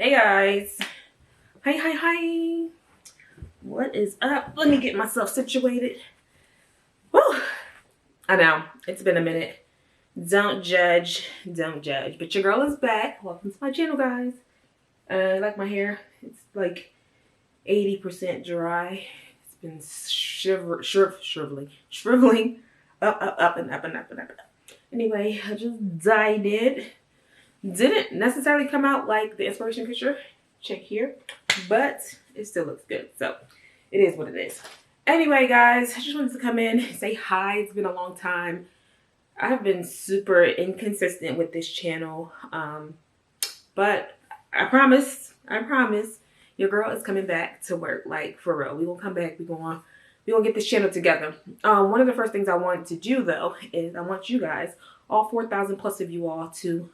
Hey guys. Hi. What is up? Let me get myself situated. Whew. I know, it's been a minute. Don't judge. But your girl is back. Welcome to my channel, guys. I like my hair. It's like 80% dry. It's been shriveling up and up. Anyway, I just dyed it. Didn't necessarily come out like the inspiration picture. Check here. But it still looks good. So it is what it is. Anyway, guys, I just wanted to come in and say hi. It's been a long time. I've been super inconsistent with this channel. But I promise, your girl is coming back to work. Like, for real. We gonna come back. We gonna get this channel together. One of the first things I want to do, though, is I want you guys, all 4,000 plus of you all, to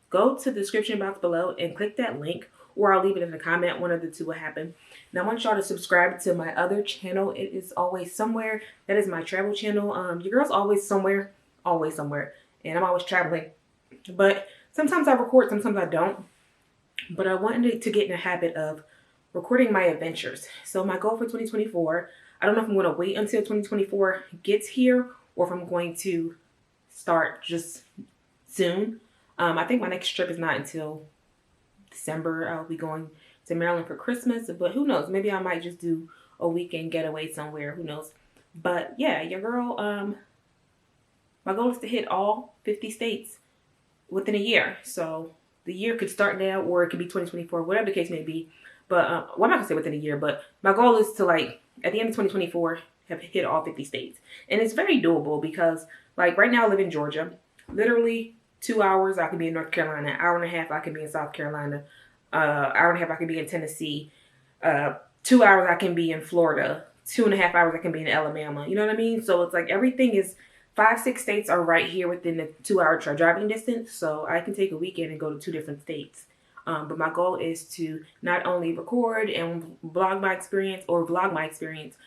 go to the description box below and click that link, or I'll leave it in the comment. One of the two will happen. And I want y'all to subscribe to my other channel. It is Always Somewhere. That is my travel channel. Your girl's always somewhere. And I'm always traveling. But sometimes I record, sometimes I don't. But I wanted to get in the habit of recording my adventures. So my goal for 2024, I don't know if I'm going to wait until 2024 gets here or if I'm going to start just soon. I think my next trip is not until December. I'll be going to Maryland for Christmas, but who knows? Maybe I might just do a weekend getaway somewhere. Who knows? But yeah, your girl, my goal is to hit all 50 states within a year. So the year could start now, or it could be 2024, whatever the case may be. But well, I'm not gonna say within a year, but my goal is to, like, at the end of 2024, have hit all 50 states. And it's very doable because, like, right now I live in Georgia. Literally 2 hours, I could be in North Carolina. An hour and a half, I could be in South Carolina. Hour and a half, I could be in Tennessee. 2 hours, I can be in Florida. 2.5 hours, I can be in Alabama. You know what I mean? So it's like everything is 5-6 states are right here within the 2-hour driving distance. So I can take a weekend and go to 2 different states. But my goal is to not only record and vlog my experience,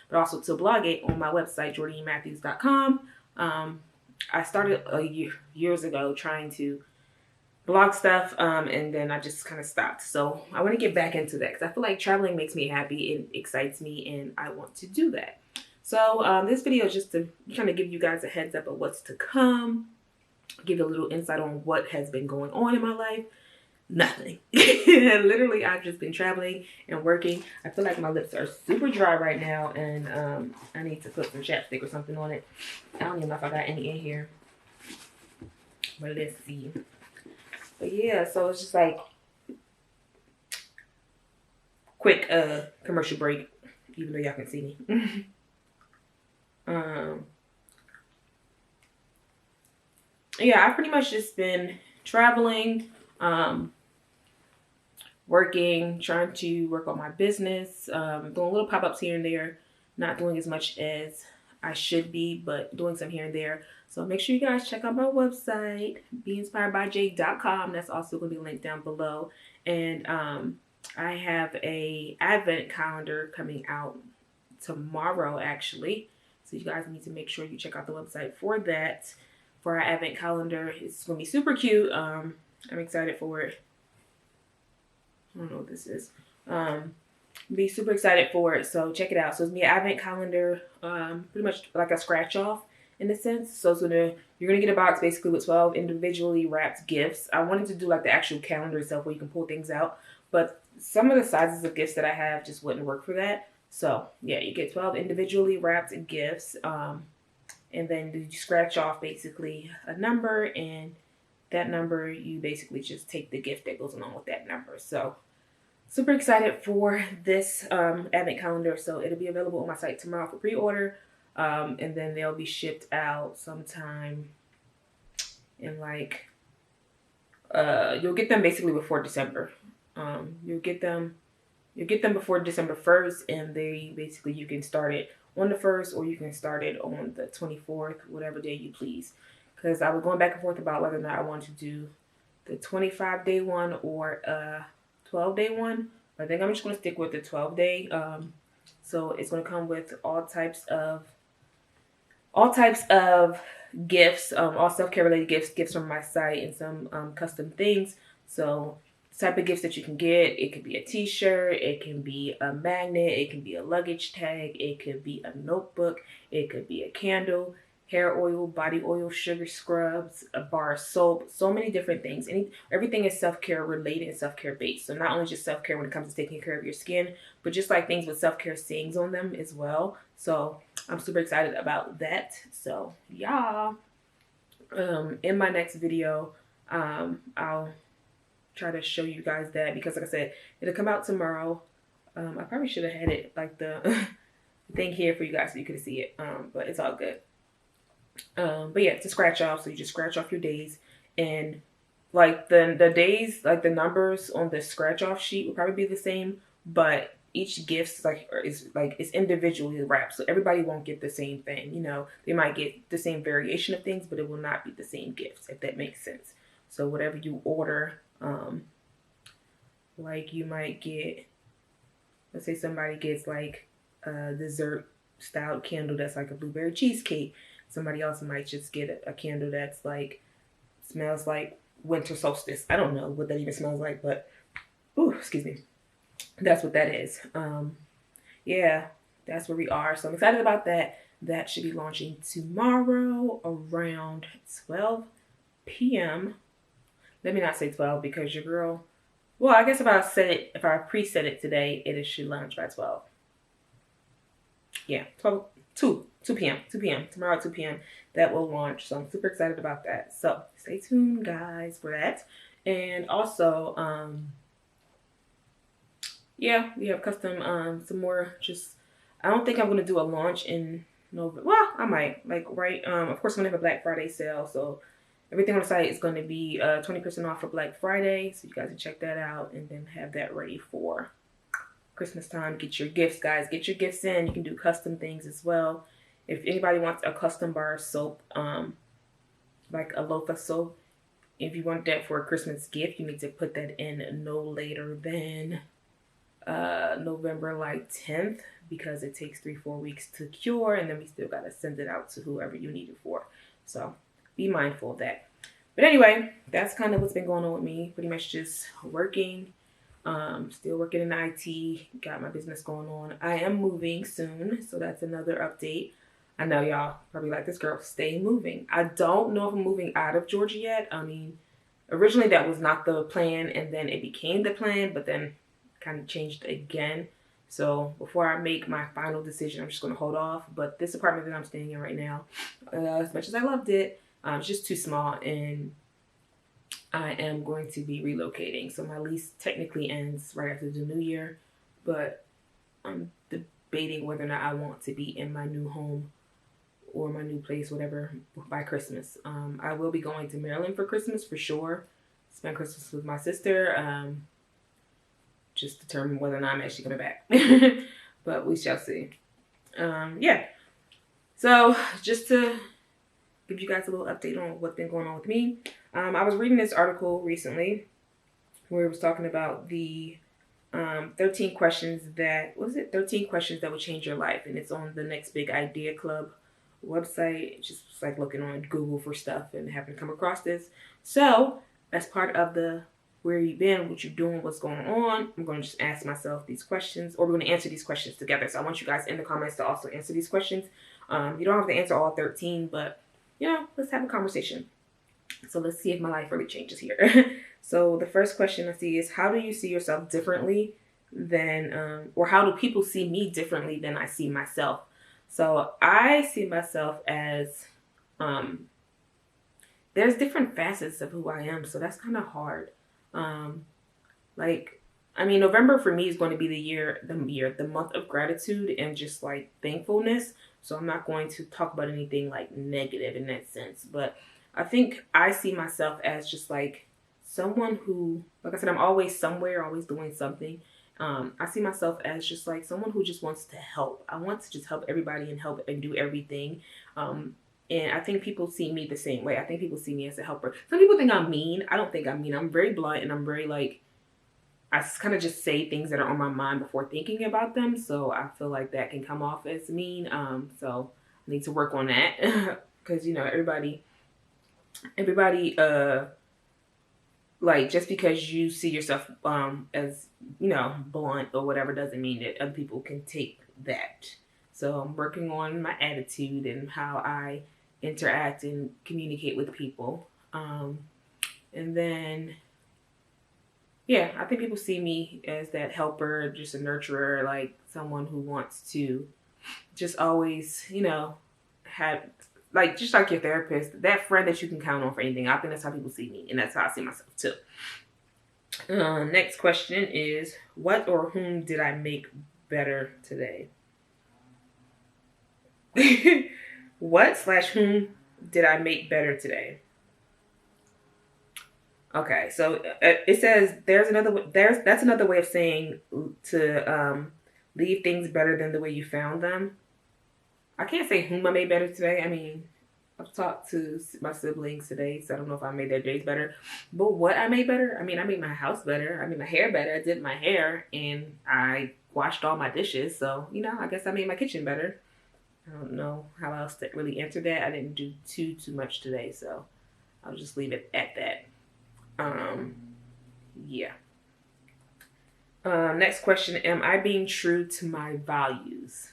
but also to blog it on my website, jordeanmatthews.com. I started years ago trying to blog stuff, and then I just kind of stopped. So I want to get back into that because I feel like traveling makes me happy. It excites me, and I want to do that. So this video is just to kind of give you guys a heads up of what's to come, give you a little insight on what has been going on in my life. Nothing. Literally, I've just been traveling and working. I feel like my lips are super dry right now, and I need to put some chapstick or something on it. I don't even know if I got any in here, but let's see. But yeah, so it's just like quick commercial break, even though y'all can see me. Yeah, I've pretty much just been traveling, working, trying to work on my business, doing little pop-ups here and there, not doing as much as I should be, but doing some here and there. So make sure you guys check out my website, InspiredbyJ.com. That's also going to be linked down below. And I have a advent calendar coming out tomorrow, actually. So you guys need to make sure you check out the website for that, for our advent calendar. It's going to be super cute. I'm excited for it. I don't know what this is. Be super excited for it, so check it out. So it's me an advent calendar, pretty much like a scratch off in a sense. So you're gonna get a box basically with 12 individually wrapped gifts. I wanted to do like the actual calendar itself where you can pull things out, but some of the sizes of gifts that I have just wouldn't work for that. So yeah, you get 12 individually wrapped gifts, and then you scratch off basically a number, and that number you basically just take the gift that goes along with that number. So super excited for this advent calendar. So it'll be available on my site tomorrow for pre-order, and then they'll be shipped out sometime in like you'll get them basically before December. You'll get them before December 1st, and they basically, you can start it on the 1st or you can start it on the 24th, whatever day you please. Because I was going back and forth about whether or not I want to do the 25-day one or a 12-day one. But I think I'm just going to stick with the 12-day. So it's going to come with all types of gifts, all self-care related gifts from my site, and some custom things. So type of gifts that you can get. It could be a t-shirt, it can be a magnet, it can be a luggage tag, it could be a notebook, it could be a candle, hair oil, body oil, sugar scrubs, a bar of soap, so many different things. Everything is self-care related and self-care based. So not only just self-care when it comes to taking care of your skin, but just like things with self-care sayings on them as well. So I'm super excited about that. So yeah, in my next video, I'll try to show you guys that, because like I said, it'll come out tomorrow. I probably should have had it like the thing here for you guys so you could see it, but it's all good. But yeah, it's a scratch off, so you just scratch off your days, and like the days, like the numbers on the scratch off sheet will probably be the same, but each gift is individually wrapped, so everybody won't get the same thing. You know, they might get the same variation of things, but it will not be the same gifts, if that makes sense. So whatever you order, like you might get, let's say somebody gets like a dessert style candle that's like a blueberry cheesecake. Somebody else might just get a candle that's like, smells like winter solstice. I don't know what that even smells like, but ooh, excuse me. That's what that is. Yeah, that's where we are. So I'm excited about that. That should be launching tomorrow around 12 p.m. Let me not say 12, because your girl, well, I guess if I preset it today, it should launch by 12. Yeah, 2 p.m. Tomorrow at 2 p.m. that will launch. So I'm super excited about that. So stay tuned, guys, for that. And also, yeah, we have custom, some more, just, I don't think I'm going to do a launch in November. Well, I might, like, right. Of course, I'm going to have a Black Friday sale. So everything on the site is going to be 20% off for Black Friday. So you guys can check that out and then have that ready for Christmas time. Get your gifts, guys. Get your gifts in. You can do custom things as well. If anybody wants a custom bar of soap, like a loaf soap, if you want that for a Christmas gift, you need to put that in no later than November like 10th, because it takes 3-4 weeks to cure, and then we still got to send it out to whoever you need it for. So be mindful of that. But anyway, that's kind of what's been going on with me. Pretty much just working. Still working in IT. Got my business going on. I am moving soon, so that's another update. I know y'all probably like, this girl, stay moving. I don't know if I'm moving out of Georgia yet. I mean, originally that was not the plan, and then it became the plan, but then kind of changed again. So before I make my final decision, I'm just going to hold off. But this apartment that I'm staying in right now, as much as I loved it, it's just too small, and I am going to be relocating. So my lease technically ends right after the new year, but I'm debating whether or not I want to be in my new home or my new place, whatever, by Christmas. I will be going to Maryland for Christmas for sure. Spend Christmas with my sister. Just determine whether or not I'm actually coming back. But we shall see. Yeah. So just to give you guys a little update on what's been going on with me. I was reading this article recently where it was talking about the 13 questions that, what is it? 13 questions that would change your life. And it's on the Next Big Idea Club website. Just like looking on Google for stuff and happened to come across this. So as part of the where you've been, what you're doing, what's going on, I'm going to just ask myself these questions, or we're going to answer these questions together. So I want you guys in the comments to also answer these questions. You don't have to answer all 13, but you know, let's have a conversation. So let's see if my life really changes here. So the first question I see is, how do you see yourself differently than, or how do people see me differently than I see myself? So I see myself as, there's different facets of who I am. So that's kind of hard. Like, I mean, November for me is going to be the month of gratitude and just like thankfulness. So I'm not going to talk about anything like negative in that sense, but I think I see myself as just like someone who, like I said, I'm always somewhere, always doing something. I see myself as just like someone who just wants to help. I want to just help everybody and help and do everything. And I think people see me the same way. I think people see me as a helper. Some people think I'm mean. I don't think I'm mean. I'm very blunt, and I'm very like, I kind of just say things that are on my mind before thinking about them. So I feel like that can come off as mean. So I need to work on that because, you know, everybody like, just because you see yourself as, you know, blunt or whatever doesn't mean that other people can take that. So I'm working on my attitude and how I interact and communicate with people. And then, yeah, I think people see me as that helper, just a nurturer, like someone who wants to just always, you know, have, like, just like your therapist, that friend that you can count on for anything. I think that's how people see me, and that's how I see myself too. Next question is, what or whom did I make better today? What/whom did I make better today? Okay, so it says that's another way of saying to leave things better than the way you found them. I can't say whom I made better today. I mean, I've talked to my siblings today, so I don't know if I made their days better. But what I made better? I mean, I made my house better. I made my hair better. I did my hair, and I washed all my dishes. So, you know, I guess I made my kitchen better. I don't know how else to really answer that. I didn't do too much today, so I'll just leave it at that. Yeah. Next question: am I being true to my values?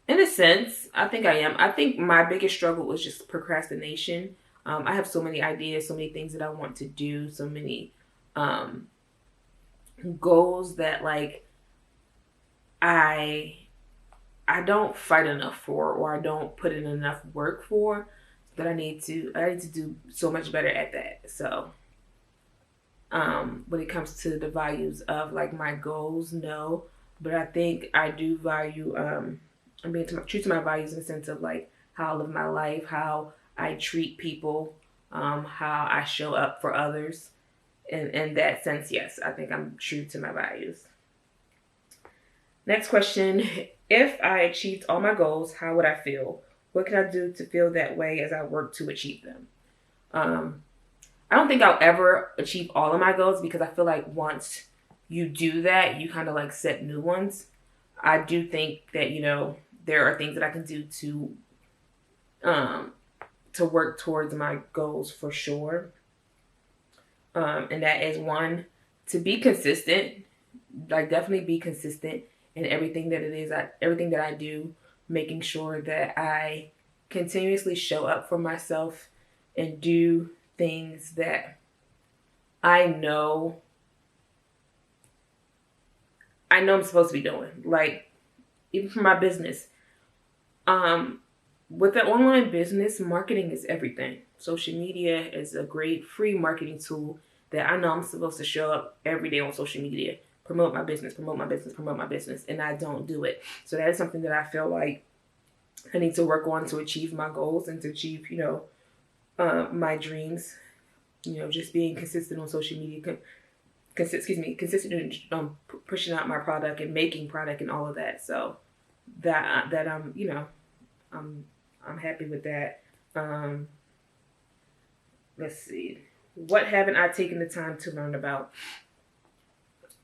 In a sense, I think I am. I think my biggest struggle was just procrastination. I have so many ideas, so many things that I want to do, so many um, goals that, like, I I don't fight enough for, or I don't put in enough work for, that I need to do so much better at that. So when it comes to the values of, like, my goals, no, but I think I do value I'm being true to my values in the sense of, like, how I live my life, how I treat people, how I show up for others. In that sense, yes, I think I'm true to my values. Next question: if I achieved all my goals, how would I feel? What can I do to feel that way as I work to achieve them? Um, I don't think I'll ever achieve all of my goals, because I feel like once you do that, you kind of like set new ones. I do think that, you know, there are things that I can do um, to work towards my goals for sure. And that is one, to be consistent, like, definitely be consistent in everything that it is, everything that I do, making sure that I continuously show up for myself and do things that I know I'm supposed to be doing. Like, even for my business, um, with the online business, marketing is everything. Social media is a great free marketing tool that I know I'm supposed to show up every day on social media, promote my business, promote my business, promote my business, and I don't do it. So that is something that I feel like I need to work on to achieve my goals and to achieve, you know, my dreams. You know, just being consistent on social media, consistent in pushing out my product and making product and all of that. So that I'm, you know, I'm happy with that. Let's see. What haven't I taken the time to learn about?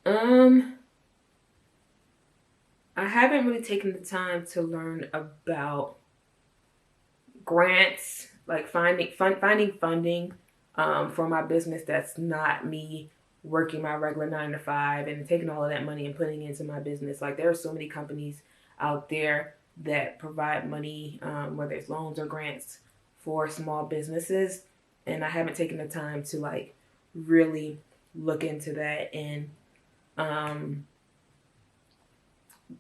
I haven't really taken the time to learn about grants, like finding funding for my business that's not me working my regular 9 to 5 and taking all of that money and putting it into my business. Like, there are so many companies out there that provide money, whether it's loans or grants, for small businesses, and I haven't taken the time to, like, really look into that and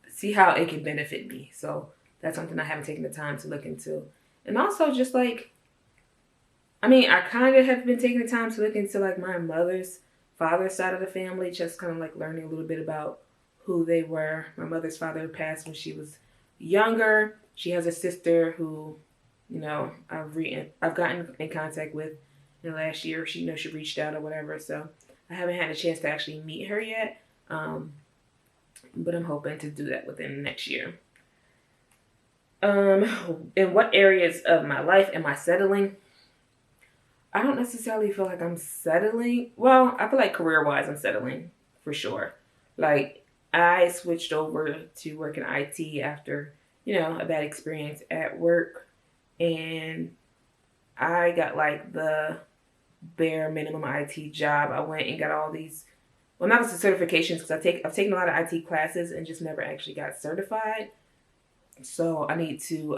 see how it can benefit me. So that's something I haven't taken the time to look into. And also, just, like, I mean, I kind of have been taking the time to look into, like, my mother's father's side of the family, just kind of, like, learning a little bit about who they were. My mother's father passed when she was younger. She has a sister who, you know, I've gotten in contact with in the last year. She, you know, she reached out or whatever. So I haven't had a chance to actually meet her yet, but I'm hoping to do that within the next year. In what areas of my life am I settling? I don't necessarily feel like I'm settling. Well, I feel like career-wise, I'm settling for sure. Like, I switched over to work in IT after, you know, a bad experience at work. And I got like the bare minimum IT job. I went and got all these, well, not the certifications, because I've taken a lot of IT classes and just never actually got certified. So I need to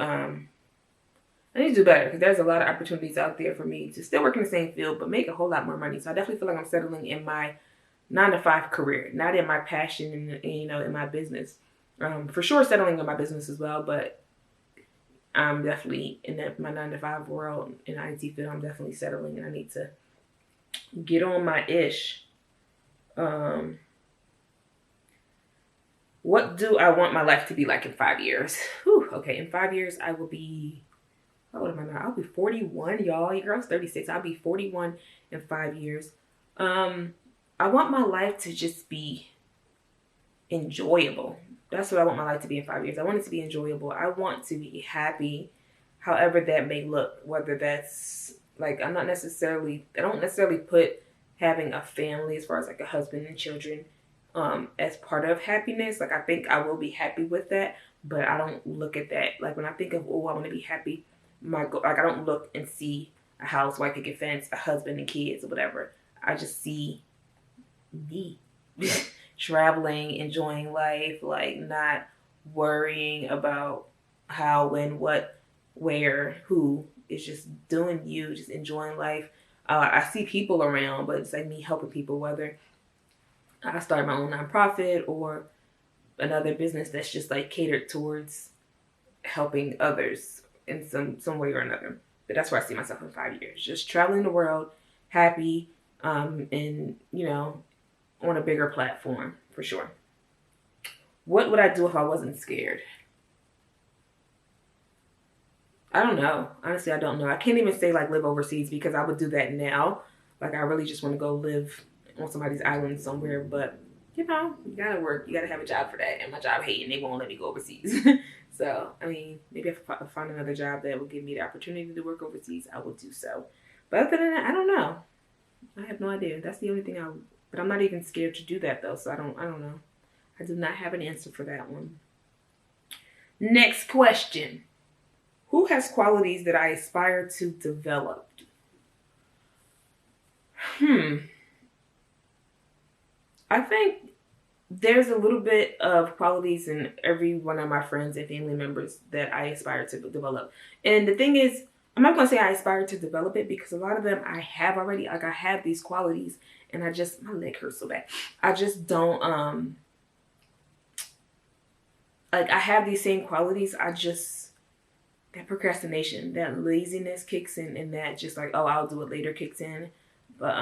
do better, because there's a lot of opportunities out there for me to still work in the same field but make a whole lot more money. So I definitely feel like I'm settling in my 9 to 5 career, not in my passion and, in my business. For sure settling in my business as well, but I'm definitely in my 9 to 5 world in the IT field. I'm definitely settling, and I need to get on my ish. Um, what do I want my life to be like in 5 years? Whew, okay, in 5 years I will be. How old am I now? I'll be 41, y'all. Your girl's 36. I'll be 41 in 5 years. I want my life to just be enjoyable. That's what I want my life to be in 5 years. I want it to be enjoyable. I want to be happy, however that may look. Whether that's like I don't necessarily put having a family as far as like a husband and children as part of happiness. Like I think I will be happy with that, but I don't look at that like when I think of I want to be happy. Like I don't look and see a house, white picket fence, a husband and kids or whatever. I just see me traveling, enjoying life, like not worrying about how, when, what, where, who. It's just doing you, just enjoying life. I see people around, but it's like me helping people, whether I start my own nonprofit or another business that's just like catered towards helping others in some way or another. But that's where I see myself in 5 years. Just traveling the world, happy, and on a bigger platform for sure. What would I do if I wasn't scared? I don't know. Honestly, I don't know. I can't even say like live overseas, because I would do that now. Like I really just want to go live on somebody's island somewhere, but you gotta work. You gotta have a job for that. And my job hating, they won't let me go overseas. So, I mean, maybe if I find another job that will give me the opportunity to work overseas, I will do so. But other than that, I don't know. I have no idea. That's the only thing but I'm not even scared to do that though. So I don't know. I do not have an answer for that one. Next question. Who has qualities that I aspire to develop? I think there's a little bit of qualities in every one of my friends and family members that I aspire to develop. And the thing is, I'm not going to say I aspire to develop it, because a lot of them I have already. Like I have these qualities, and my leg hurts so bad. I just don't, like I have these same qualities. That procrastination, that laziness kicks in, and that just like, oh, I'll do it later kicks in. But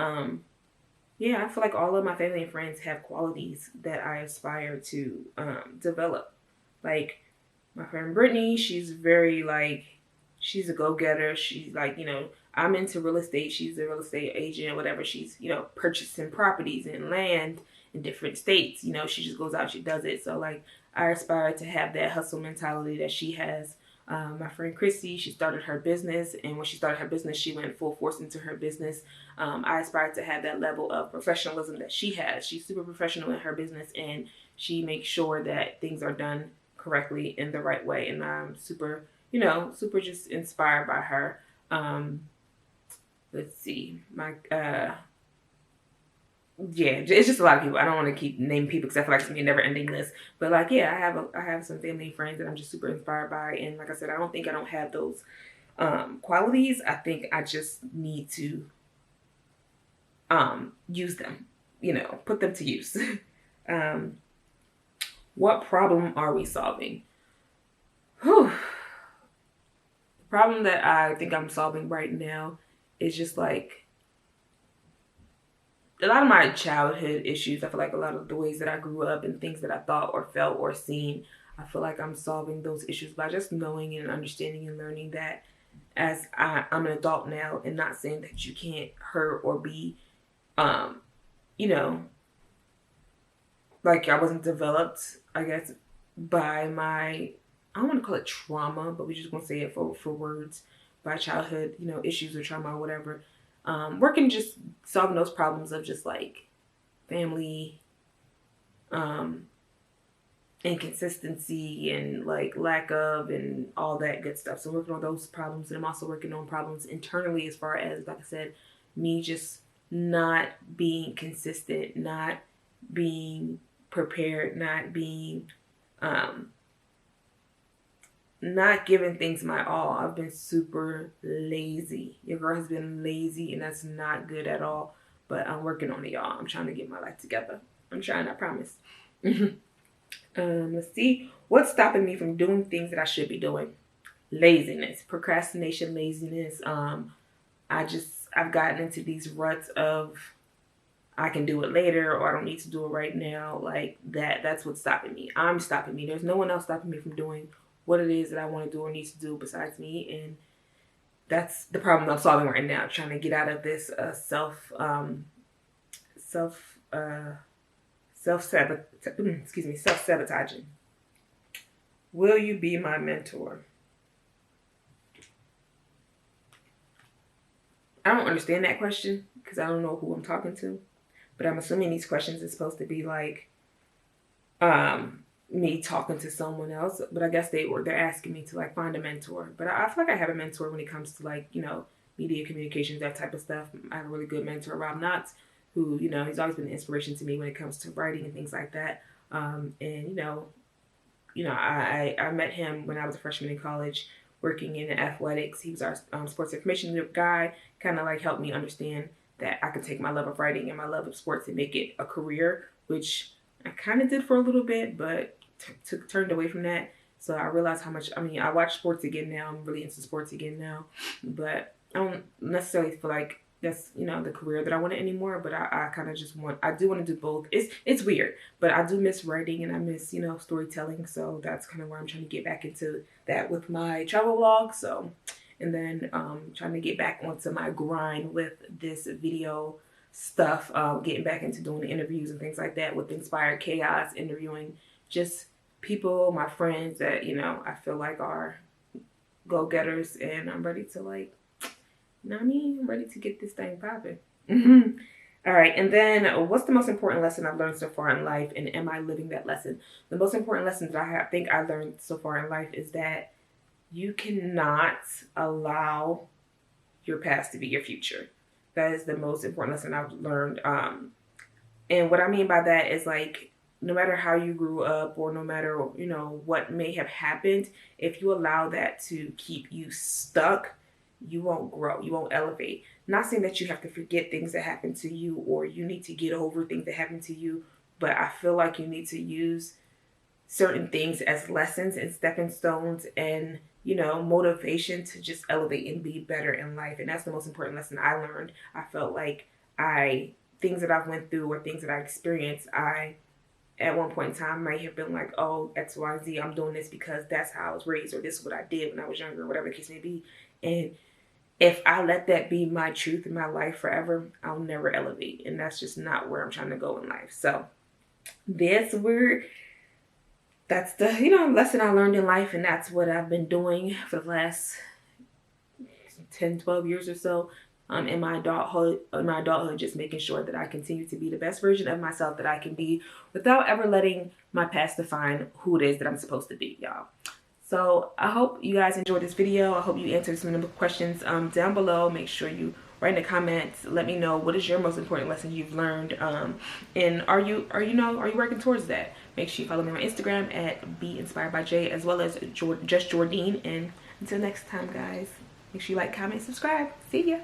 yeah, I feel like all of my family and friends have qualities that I aspire to develop. Like my friend Brittany, she's a go-getter. She's like, I'm into real estate. She's a real estate agent, whatever. She's, purchasing properties and land in different states. She just goes out, she does it. So like I aspire to have that hustle mentality that she has. My friend Christy, she started her business, and when she started her business, she went full force into her business. I aspire to have that level of professionalism that she has. She's super professional in her business, and she makes sure that things are done correctly in the right way. And I'm super just inspired by her. Let's see, yeah, it's just a lot of people. I don't want to keep naming people because I feel like it's gonna be a never-ending list. But like, yeah, I have some family and friends that I'm just super inspired by, and like I said, I don't have those qualities. I think I just need to use them, put them to use. What problem are we solving? Whew. The problem that I think I'm solving right now is just like a lot of my childhood issues. I feel like a lot of the ways that I grew up and things that I thought or felt or seen, I feel like I'm solving those issues by just knowing and understanding and learning that as I'm an adult now, and not saying that you can't hurt or be, like I wasn't developed, I guess, by my, I don't want to call it trauma, but we're just going to say it for words, by childhood, issues or trauma or whatever. Working just solving those problems of just like family, inconsistency and like lack of and all that good stuff. So I'm working on those problems, and I'm also working on problems internally as far as, like I said, me just not being consistent, not being prepared, not being not giving things my all. I've been super lazy. Your girl has been lazy, and that's not good at all. But I'm working on it, y'all. I'm trying to get my life together. I'm trying, I promise. Let's see. What's stopping me from doing things that I should be doing? Laziness, procrastination, laziness. I've gotten into these ruts of I can do it later, or I don't need to do it right now. Like that's what's stopping me. I'm stopping me. There's no one else stopping me from doing what it is that I want to do or need to do besides me. And that's the problem I'm solving right now. Trying to get out of this self-sabotaging. Will you be my mentor? I don't understand that question because I don't know who I'm talking to, but I'm assuming these questions are supposed to be like me talking to someone else. But I guess they're asking me to like find a mentor. But I feel like I have a mentor when it comes to like, you know, media communications, that type of stuff. I have a really good mentor, Rob Knotts, who, you know, he's always been an inspiration to me when it comes to writing and things like that. And I met him when I was a freshman in college, working in athletics. He was our sports information guy. Kind of like helped me understand that I could take my love of writing and my love of sports and make it a career, which I kind of did for a little bit, but turned away from that. So I realized how much, I watch sports again now. I'm really into sports again now, but I don't necessarily feel like that's, you know, the career that I want anymore. But I kind of just I do want to do both. It's weird, but I do miss writing and I miss, you know, storytelling. So that's kind of where I'm trying to get back into that with my travel vlog. So, and then trying to get back onto my grind with this video stuff, getting back into doing the interviews and things like that with Inspired Chaos, interviewing just people, my friends that, you know, I feel like are go-getters, and I'm ready to like, you know what I mean? I'm ready to get this thing popping. All right, and then what's the most important lesson I've learned so far in life, and am I living that lesson? The most important lesson that I think I learned so far in life is that you cannot allow your past to be your future. That is the most important lesson I've learned. And what I mean by that is like, no matter how you grew up or no matter, you know, what may have happened, if you allow that to keep you stuck, you won't grow, you won't elevate. Not saying that you have to forget things that happened to you or you need to get over things that happened to you, but I feel like you need to use certain things as lessons and stepping stones and, you know, motivation to just elevate and be better in life. And that's the most important lesson I learned. I felt like things that I've went through or things that I experienced, at one point in time might have been like, oh, XYZ, I'm doing this because that's how I was raised, or this is what I did when I was younger, whatever the case may be. And if I let that be my truth in my life forever, I'll never elevate. And that's just not where I'm trying to go in life. So that's the, you know, lesson I learned in life. And that's what I've been doing for the last 10, 12 years or so. In my adulthood, just making sure that I continue to be the best version of myself that I can be without ever letting my past define who it is that I'm supposed to be, y'all. So I hope you guys enjoyed this video. I hope you answered some of the questions down below. Make sure you write in the comments. Let me know what is your most important lesson you've learned, and are you working towards that? Make sure you follow me on Instagram at @BeInspiredbyJ, as well as just Jordean. And until next time, guys, make sure you like, comment, subscribe. See ya.